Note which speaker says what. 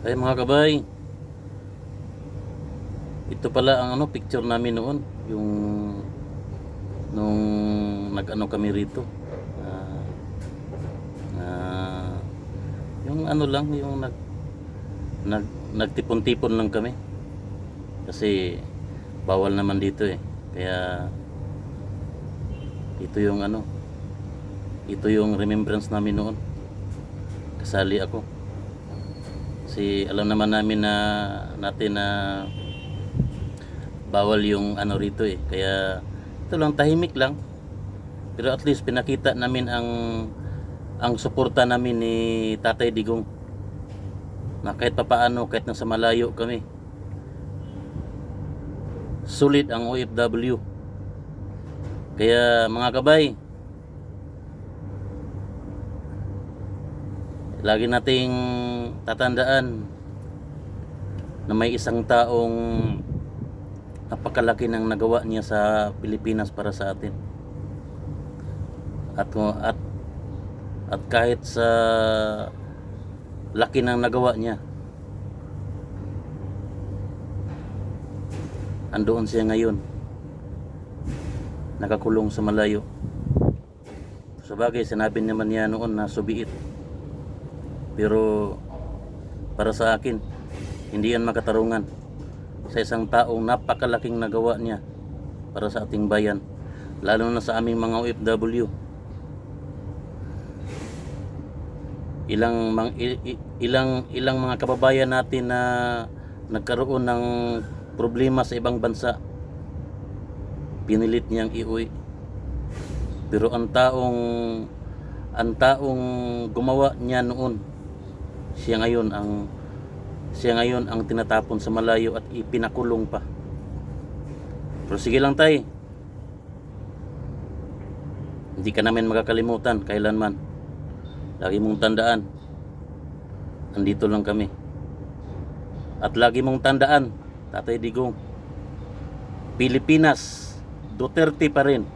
Speaker 1: Ay mga kabay, ito pala ang picture namin noon, yung nung nag-ano kami rito. Ah, ah, yung lang, yung nag nagtipon-tipon lang kami kasi bawal naman dito eh. Kaya ito yung ito yung remembrance namin noon. Kasali ako. Kasi alam naman namin natin na bawal yung rito eh. Kaya ito lang, tahimik lang. Pero at least pinakita namin ang suporta namin ni Tatay Digong, na kahit papaano, kahit nasa malayo kami, sulit ang OFW. Kaya mga kabay, lagi nating tatandaan na may isang taong napakalaki ng nagawa niya sa Pilipinas para sa atin. At kahit sa laki ng nagawa niya, andoon siya ngayon, nakakulong sa malayo. Sa bagay, sinabi naman niya noon na subiit. Pero para sa akin, hindi yan makatarungan sa isang taong napakalaking nagawa niya para sa ating bayan, lalo na sa aming mga OFW. Ilang mga kababayan natin na nagkaroon ng problema sa ibang bansa, pinilit niyang iuwi. Pero ang taong gumawa niya noon, siya ngayon ang tinatapon sa malayo at ipinakulong pa. Pero sige lang tay, hindi ka namin makakalimutan kailanman. Lagi mong tandaan, andito lang kami. At lagi mong tandaan, Tatay Digong, Pilipinas, Duterte pa rin.